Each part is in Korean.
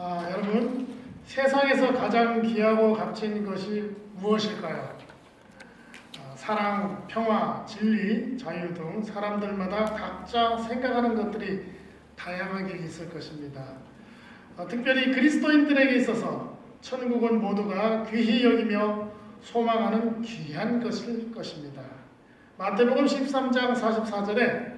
여러분, 세상에서 가장 귀하고 값진 것이 무엇일까요? 사랑, 평화, 진리, 자유 등 사람들마다 각자 생각하는 것들이 다양하게 있을 것입니다. 특별히 그리스도인들에게 있어서 천국은 모두가 귀히 여기며 소망하는 귀한 것일 것입니다. 마태복음 13장 44절에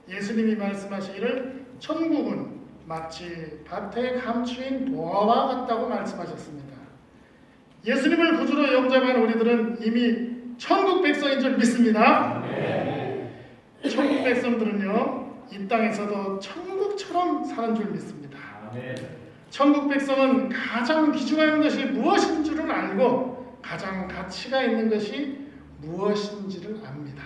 예수님이 말씀하시기를 천국은 마치 밭에 감추인 보화와 같다고 말씀하셨습니다. 예수님을 구주로 영접한 우리들은 이미 천국 백성인 줄 믿습니다. 천국 백성들은요, 이 땅에서도 천국처럼 사는 줄 믿습니다. 천국 백성은 가장 귀중한 것이 무엇인 줄을 알고 가장 가치가 있는 것이 무엇인지를 압니다.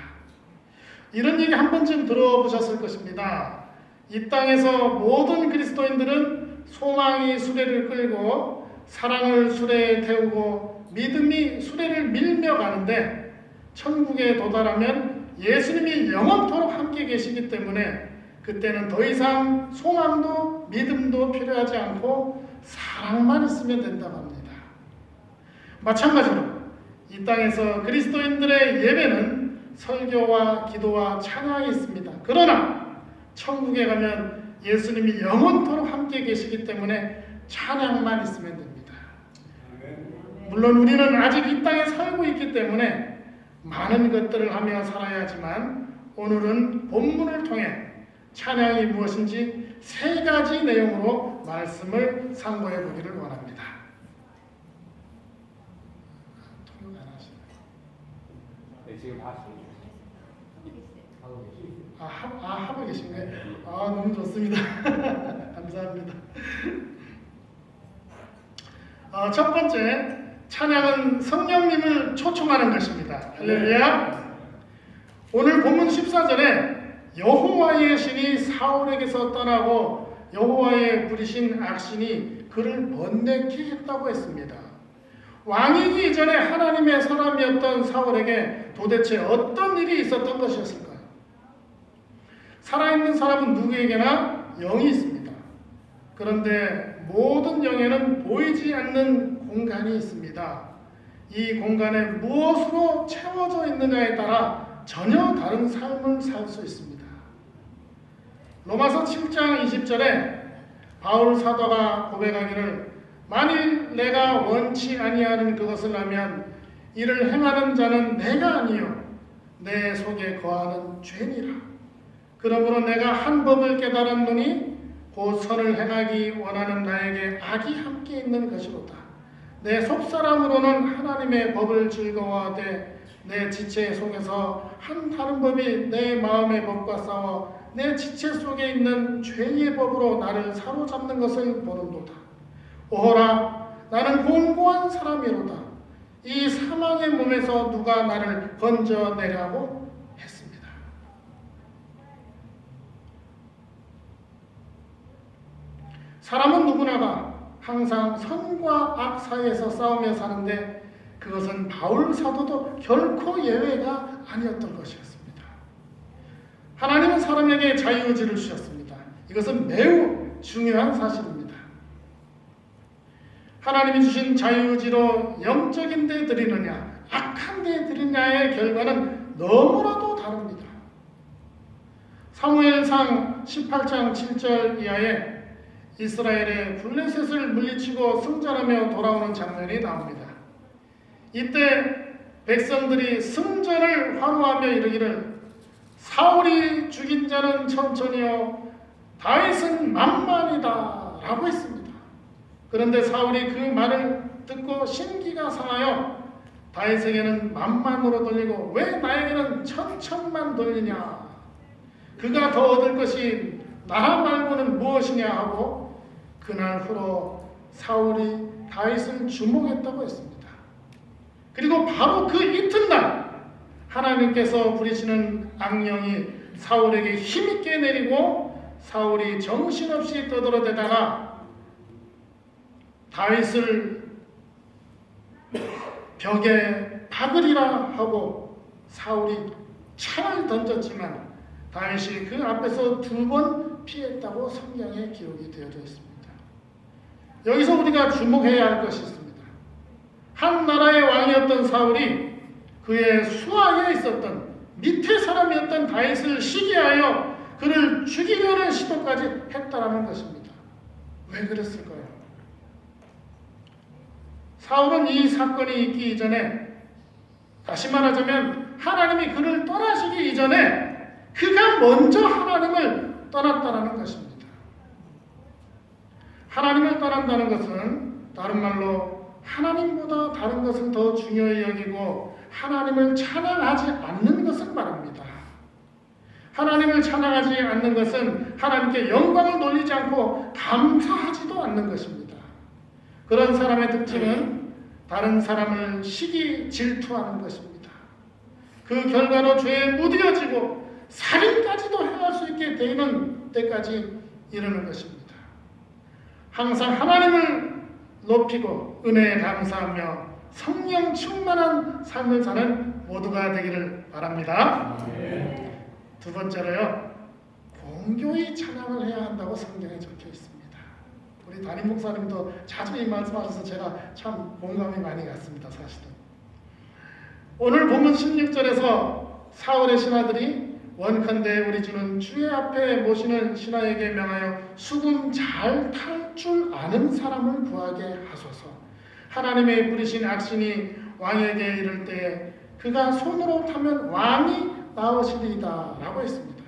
이런 얘기 한 번쯤 들어보셨을 것입니다. 이 땅에서 모든 그리스도인들은 소망이 수레를 끌고 사랑을 수레에 태우고 믿음이 수레를 밀며 가는데 천국에 도달하면 예수님이 영원토록 함께 계시기 때문에 그때는 더 이상 소망도 믿음도 필요하지 않고 사랑만 있으면 된다고 합니다. 마찬가지로 이 땅에서 그리스도인들의 예배는 설교와 기도와 찬양이 있습니다. 그러나 천국에 가면 예수님이 영원토록 함께 계시기 때문에 찬양만 있으면 됩니다. 물론 우리는 아직 이 땅에 살고 있기 때문에 많은 것들을 하며 살아야 하지만 오늘은 본문을 통해 찬양이 무엇인지 세 가지 내용으로 말씀을 상고해 보기를 원합니다. 통역 안 하시나요? 네, 지금 하시고 하고 계신가요? 너무 좋습니다. 감사합니다. 첫 번째, 찬양은 성령님을 초청하는 것입니다. 할렐루야. 오늘 본문 14절에 여호와의 신이 사울에게서 떠나고 여호와의 부리신 악신이 그를 번뇌케 했다고 했습니다. 왕이기 이전에 하나님의 사람이었던 사울에게 도대체 어떤 일이 있었던 것이었을까요? 살아있는 사람은 누구에게나 영이 있습니다. 그런데 모든 영에는 보이지 않는 공간이 있습니다. 이 공간에 무엇으로 채워져 있느냐에 따라 전혀 다른 삶을 살 수 있습니다. 로마서 7장 20절에 바울 사도가 고백하기를 만일 내가 원치 아니하는 그것을 하면 이를 행하는 자는 내가 아니요 내 속에 거하는 죄니라. 그러므로 내가 한 법을 깨달았노니 곧 선을 행하기 원하는 나에게 악이 함께 있는 것이로다. 내 속사람으로는 하나님의 법을 즐거워하되 내 지체 속에서 한 다른 법이 내 마음의 법과 싸워 내 지체 속에 있는 죄의 법으로 나를 사로잡는 것을 보는도다. 오호라, 나는 곤고한 사람이로다. 이 사망의 몸에서 누가 나를 건져내려고 했습니다. 사람은 누구나가 항상 선과 악 사이에서 싸우며 사는데 그것은 바울 사도도 결코 예외가 아니었던 것이었습니다. 하나님은 사람에게 자유의지를 주셨습니다. 이것은 매우 중요한 사실입니다. 하나님이 주신 자유의지로 영적인 데 드리느냐 악한 데 드리느냐의 결과는 너무나도 다릅니다. 사무엘상 18장 7절 이하에 이스라엘의 블레셋을 물리치고 승전하며 돌아오는 장면이 나옵니다. 이때 백성들이 승전을 환호하며 이르기를 사울이 죽인 자는 천천히요 다윗은 만만이다 라고 했습니다. 그런데 사울이 그 말을 듣고 심기가 상하여 다윗에게는 만만으로 돌리고 왜 나에게는 천천만 돌리냐, 그가 더 얻을 것이 나 말고는 무엇이냐 하고 그날 후로 사울이 다윗을 주목했다고 했습니다. 그리고 바로 그 이튿날 하나님께서 부리시는 악령이 사울에게 힘있게 내리고 사울이 정신없이 떠들어대다가 다윗을 벽에 박으리라 하고 사울이 창을 던졌지만 다윗이 그 앞에서 2번 피했다고 성경에 기록이 되어져 있습니다. 여기서 우리가 주목해야 할 것이 있습니다. 한 나라의 왕이었던 사울이 그의 수하에 있었던 밑에 사람이었던 다윗을 시기하여 그를 죽이려는 시도까지 했다라는 것입니다. 왜 그랬을까요? 사울은 이 사건이 있기 이전에, 다시 말하자면 하나님이 그를 떠나시기 이전에 그가 먼저 하나님을 떠났다라는 것입니다. 하나님을 떠난다는 것은 다른 말로 하나님보다 다른 것을 더 중요히 여기고 하나님을 찬양하지 않는 것을 말합니다. 하나님을 찬양하지 않는 것은 하나님께 영광을 돌리지 않고 감사하지도 않는 것입니다. 그런 사람의 특징은 다른 사람을 시기 질투하는 것입니다. 그 결과로 죄에 무디어지고 살인까지도 행할 수 있게 되는 때까지 이르는 것입니다. 항상 하나님을 높이고 은혜에 감사하며 성령 충만한 삶을 사는 모두가 되기를 바랍니다. 두 번째로요, 공교히 찬양을 해야 한다고 성경에 적혀 있습니다. 우리 담임 목사님도 자주 이 말씀하셔서 제가 참 공감이 많이 갔습니다. 사실은 오늘 본문 16절에서 사울의 신하들이 원컨대 우리 주는 주의 앞에 모시는 신하에게 명하여 수금 잘 탈 줄 아는 사람을 구하게 하소서. 하나님의 부리신 악신이 왕에게 이를 때 그가 손으로 타면 왕이 나으시리이다 라고 했습니다.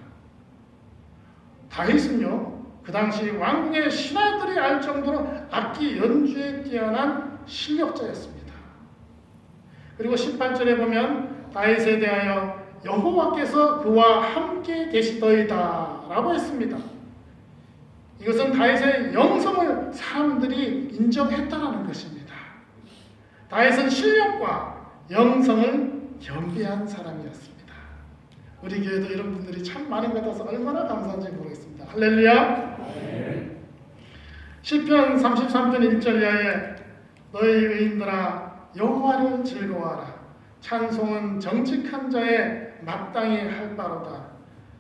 다윗은요, 그 당시 왕궁의 신하들이 알 정도로 악기 연주에 뛰어난 실력자였습니다. 그리고 18절에 보면 다윗에 대하여 여호와께서 그와 함께 계시더이다 라고 했습니다. 이것은 다윗의 영성을 사람들이 인정했다는 것입니다. 다윗은 실력과 영성을 겸비한 사람이었습니다. 우리 교회도 이런 분들이 참 많은 것 같아서 얼마나 감사한지 모르겠습니다. 할렐루야. 시편 33편 1절 이하에 너희 의인들아 여호와를 즐거워하라. 찬송은 정직한 자의 마땅히 할 바로다.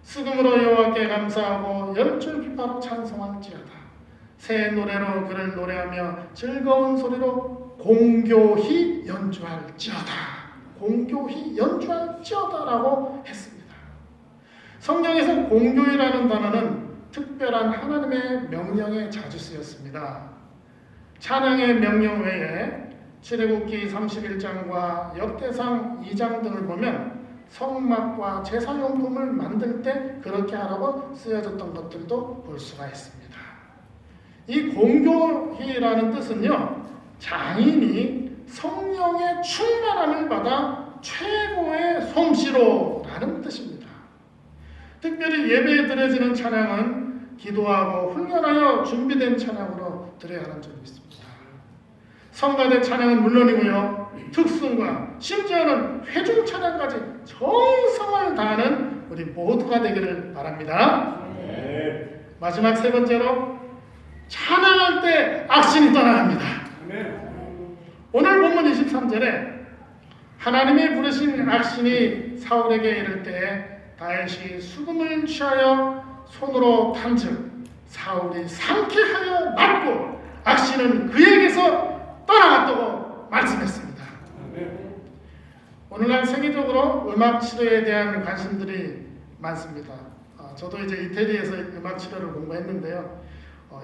수금으로 여호와께 감사하고 열줄 피파로 찬송할지어다. 새 노래로 그를 노래하며 즐거운 소리로 공교히 연주할지어다. 공교히 연주할지어다라고 했습니다. 성경에서 공교히라는 단어는 특별한 하나님의 명령에 자주 쓰였습니다. 찬양의 명령 외에 출애굽기 31장과 역대상 2장 등을 보면 성막과 제사용품을 만들 때 그렇게 하라고 쓰여졌던 것들도 볼 수가 있습니다. 이 공교히라는 뜻은요, 장인이 성령의 충만함을 받아 최고의 솜씨로라는 뜻입니다. 특별히 예배에 드려지는 찬양은 기도하고 훈련하여 준비된 찬양으로 드려야 하는 점이 있습니다. 성가대 찬양은 물론이고요, 특순과 심지어는 회중 찬양까지 정성을 다하는 우리 모두가 되기를 바랍니다. 마지막 세 번째로 찬양할 때 악신이 떠나갑니다. 오늘 본문 23절에 하나님이 부르신 악신이 사울에게 이를 때 다윗이 수금을 취하여 손으로 탄즉 사울이 상쾌하여 맞고 악신은 그에게서 떠나갔다고 말씀했습니다. 오늘날 세계적으로 음악 치료에 대한 관심들이 많습니다. 저도 이제 이태리에서 음악 치료를 공부했는데요.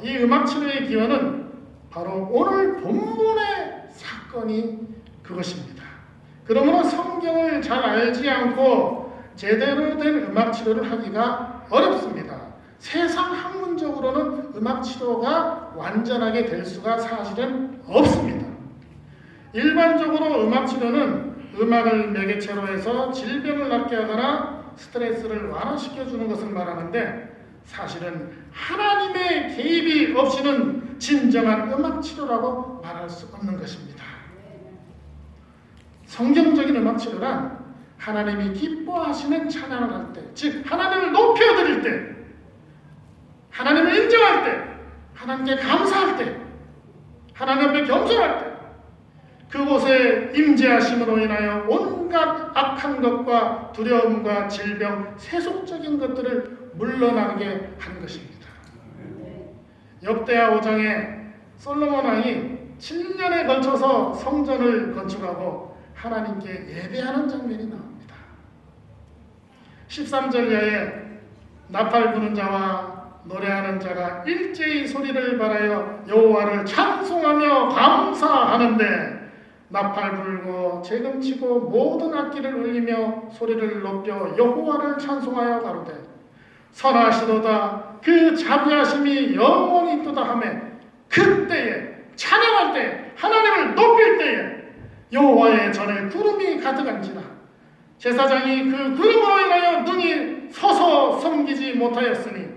이 음악 치료의 기원은 바로 오늘 본문의 사건이 그것입니다. 그러므로 성경을 잘 알지 않고 제대로 된 음악 치료를 하기가 어렵습니다. 세상 학문적으로는 음악 치료가 완전하게 될 수가 사실은 없습니다. 일반적으로 음악 치료는 음악을 매개체로 해서 질병을 낫게 하거나 스트레스를 완화시켜주는 것을 말하는데 사실은 하나님의 개입이 없이는 진정한 음악 치료라고 말할 수 없는 것입니다. 성경적인 음악 치료란 하나님이 기뻐하시는 찬양을 할 때, 즉 하나님을 높여드릴 때, 하나님을 인정할 때, 하나님께 감사할 때, 하나님 앞에 겸손할 때, 그곳에 임재하심으로 인하여 온갖 악한 것과 두려움과 질병, 세속적인 것들을 물러나게 한 것입니다. 역대하 5장에 솔로몬 왕이 7년에 걸쳐서 성전을 건축하고 하나님께 예배하는 장면이 나옵니다. 13절 이하에 나팔 부는 자와 노래하는 자가 일제히 소리를 발하여 여호와를 찬송하며 감사하는데 나팔 불고 재금치고 모든 악기를 울리며 소리를 높여 여호와를 찬송하여 가로되 선하시도다 그 자비하심이 영원히 있도다 하매 그때에 찬양할 때 하나님을 높일 때에 여호와의 전에 구름이 가득한지라 제사장이 그 구름으로 인하여 능히 서서 섬기지 못하였으니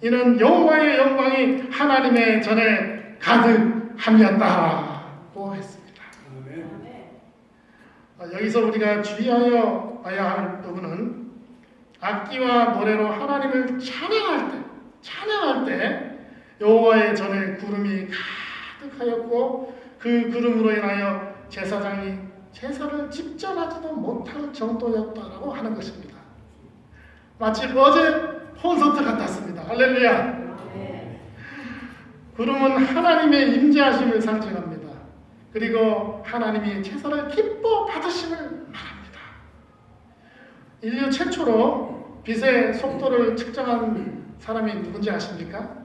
이는 여호와의 영광이 하나님의 전에 가득함이었다고 했습니다. 여기서 우리가 주의하여 봐야 할 부분은 악기와 노래로 하나님을 찬양할 때 여호와의 전에 구름이 가득하였고 그 구름으로 인하여 제사장이 제사를 집전하지도 못할 정도였다라고 하는 것입니다. 마치 어제 콘서트 같았습니다. 할렐루야. 구름은 하나님의 임재하심을 상징합니다. 그리고 하나님이 제사를 기뻐 받으심을 말합니다. 인류 최초로 빛의 속도를 측정한 사람이 누군지 아십니까?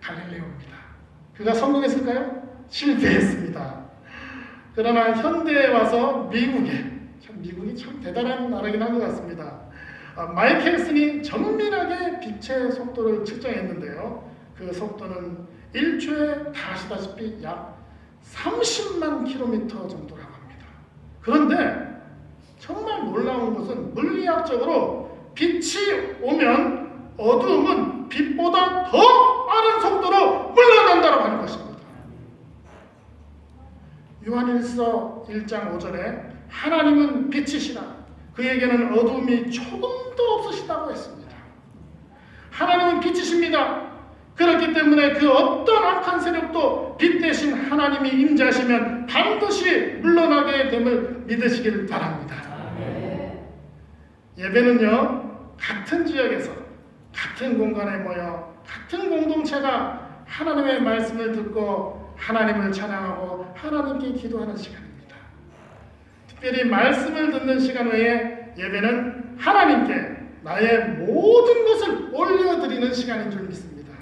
갈릴레오입니다. 그가 성공했을까요? 실패했습니다. 그러나 현대에 와서 미국이 참 대단한 나라긴 한 것 같습니다. 마이켈슨이 정밀하게 빛의 속도를 측정했는데요. 그 속도는 1초에 다 아시다시피 약 30만 킬로미터 정도라고 합니다. 그런데 정말 놀라운 것은 물리학적으로 빛이 오면 어두움은 빛보다 더 빠른 속도로 물러난다고 하는 것입니다. 요한일서 1장 5절에 하나님은 빛이시라 그에게는 어두움이 조금도 없으시다고 했습니다. 하나님은 빛이십니다. 그렇기 때문에 그 어떤 악한 세력도 빛 대신 하나님이 임재하시면 반드시 물러나게 됨을 믿으시길 바랍니다. 예배는요, 같은 지역에서 같은 공간에 모여 같은 공동체가 하나님의 말씀을 듣고 하나님을 찬양하고 하나님께 기도하는 시간입니다. 특별히 말씀을 듣는 시간 외에 예배는 하나님께 나의 모든 것을 올려드리는 시간인 줄 믿습니다.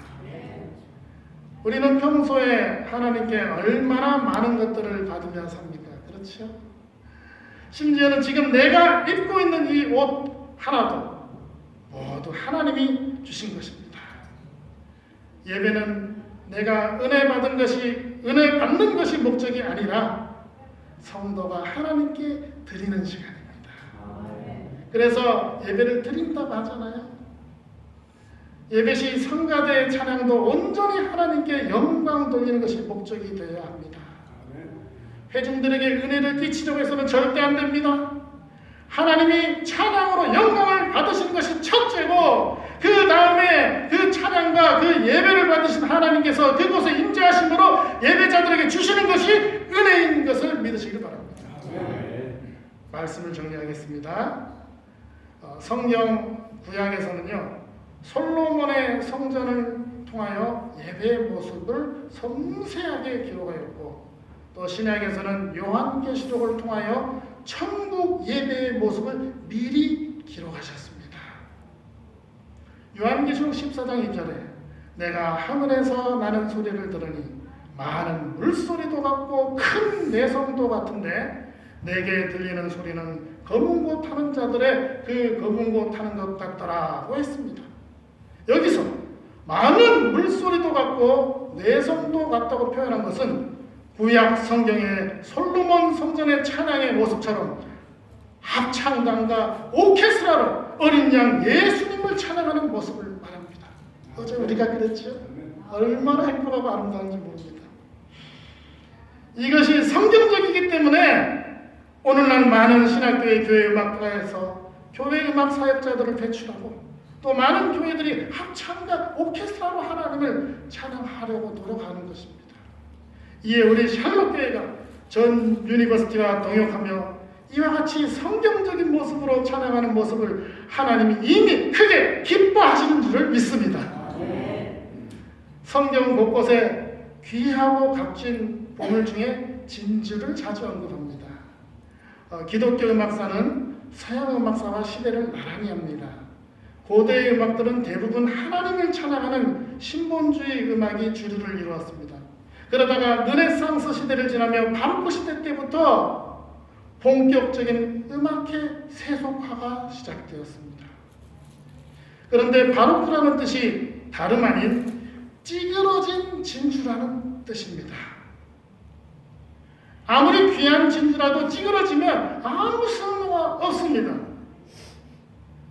우리는 평소에 하나님께 얼마나 많은 것들을 받으며 삽니까? 그렇죠? 심지어는 지금 내가 입고 있는 이 옷 하나도 모두 하나님이 주신 것입니다. 예배는 내가 은혜 받은 것이 은혜 받는 것이 목적이 아니라 성도가 하나님께 드리는 시간입니다. 그래서 예배를 드린다고 하잖아요. 예배시 성가대 찬양도 온전히 하나님께 영광 돌리는 것이 목적이 되어야 합니다. 회중들에게 은혜를 끼치려고 해서는 절대 안 됩니다. 하나님이 찬양으로 영광을 받으시는 것이 첫째고 그 다음에 그 찬양과 그 예배를 받으신 하나님께서 그곳에 임재하심으로 예배자들에게 주시는 것이 은혜인 것을 믿으시길 바랍니다. 말씀을 정리하겠습니다. 성경 구약에서는요, 솔로몬의 성전을 통하여 예배의 모습을 섬세하게 기록하였고 또 신약에서는 요한계시록을 통하여 천국 예배의 모습을 미리 기록하셨습니다. 요한계시록 14장 2절에 내가 하늘에서 나는 소리를 들으니 많은 물소리도 같고 큰 내성도 같은데 내게 들리는 소리는 검은 고 타는 자들의 그 검은 고 타는 것 같더라고 했습니다. 여기서 많은 물소리도 같고 내성도 같다고 표현한 것은 구약 성경의 솔로몬 성전의 찬양의 모습처럼 합창단과 오케스트라로 어린 양 예수님을 찬양하는 모습을 말합니다. 어제 우리가 그랬죠? 얼마나 행복하고 아름다운지 모릅니다. 이것이 성경적이기 때문에 오늘날 많은 신학교의 교회 음악과에서 교회 음악 사역자들을 배출하고 또 많은 교회들이 합창과 오케스트라로 하나님을 찬양하려고 노력하는 것입니다. 이에 우리 샬롯교회가 전 유니버시티와 동역하며 이와 같이 성경적인 모습으로 찬양하는 모습을 하나님이 이미 크게 기뻐하시는 줄을 믿습니다. 성경 곳곳에 귀하고 값진 보물 중에 진주를 자주 언급합니다. 기독교 음악사는 서양 음악사와 시대를 나란히 합니다. 고대의 음악들은 대부분 하나님을 찬양하는 신본주의 음악이 주류를 이루었습니다. 그러다가 르네상스 시대를 지나며 바로크 시대 때부터 본격적인 음악의 세속화가 시작되었습니다. 그런데 바로크라는 뜻이 다름 아닌 찌그러진 진주라는 뜻입니다. 아무리 귀한 진주라도 찌그러지면 아무 쓸모가 없습니다.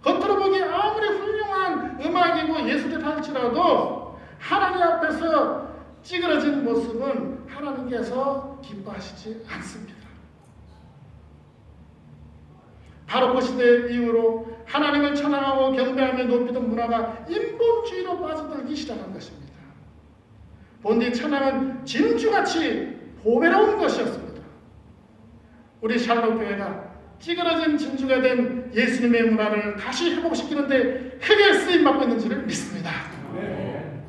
겉으로 보기 아무리 훌륭한 음악이고 예술이라 할지라도 하나님 앞에서 찌그러진 모습은 하나님께서 기뻐하시지 않습니다. 바로크 시대 이후로 하나님을 찬양하고 경배하며 높이던 문화가 인본주의로 빠져들기 시작한 것입니다. 본디 찬양은 진주같이 보배로운 것이었습니다. 우리 샬롯 교회가 찌그러진 진주가 된 예수님의 문화를 다시 회복시키는데 크게 쓰임받고 있는 줄을 믿습니다. 네.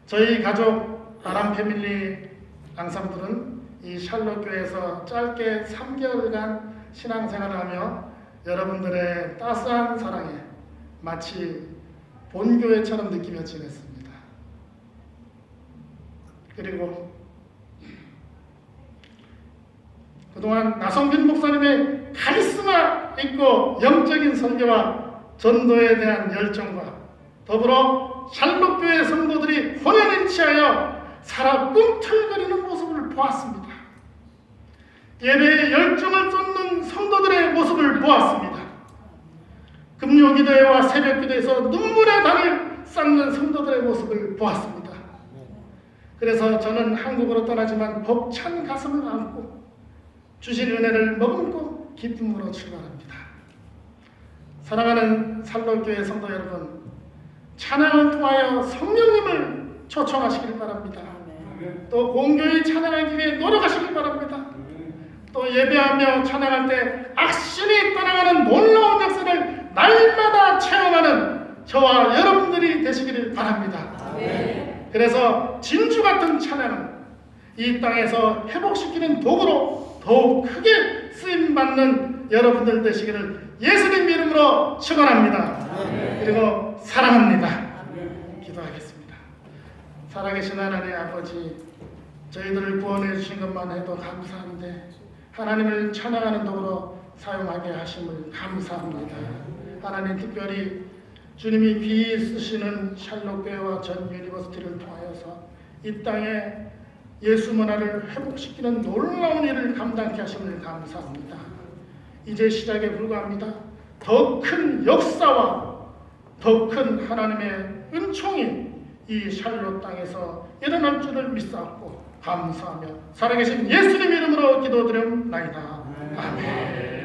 저희 가족 아람 패밀리 앙상블은 이 샬롯 교회에서 짧게 3개월간 신앙생활을 하며 여러분들의 따스한 사랑에 마치 본교회처럼 느끼며 지냈습니다. 그리고 그동안 나성균 목사님의 카리스마 있고 영적인 설교와 전도에 대한 열정과 더불어 샬롯교회 성도들이 혼연일치하여 살아 꿈틀거리는 모습을 보았습니다. 예배에 열정을 쏟는 성도들의 모습을 보았습니다. 금요기도회와 새벽기도에서 눈물의 당을 쌓는 성도들의 모습을 보았습니다. 그래서 저는 한국으로 떠나지만 벅찬 가슴을 안고 주신 은혜를 머금고 기쁨으로 출발합니다. 사랑하는 샬롯교회 성도 여러분, 찬양을 통하여 성령님을 초청하시길 바랍니다. 또 공교히 찬양하기 위해 노력하시길 바랍니다. 또 예배하며 찬양할 때 악신이 떠나가는 놀라운 역사를 날마다 체험하는 저와 여러분들이 되시기를 바랍니다. 그래서 진주 같은 찬양은 이 땅에서 회복시키는 도구로 더욱 크게 쓰임받는 여러분들 되시기를 예수님 이름으로 축원합니다. 그리고 사랑합니다. 기도하겠습니다. 살아계신 하나님 아버지, 저희들을 구원해 주신 것만 해도 감사한데 하나님을 찬양하는 도구로 사용하게 하심을 감사합니다. 하나님, 특별히 주님이 귀히 쓰시는 샬롯교회와 전 유니버시티를 통하여서 이 땅에 예수 문화를 회복시키는 놀라운 일을 감당케 하심을 감사합니다. 이제 시작에 불과합니다. 더 큰 역사와 더 큰 하나님의 은총이 이 샬롯 땅에서 일어날 줄을 믿사옵고 감사하며 살아계신 예수님 이름으로 기도드리옵나이다. 아멘.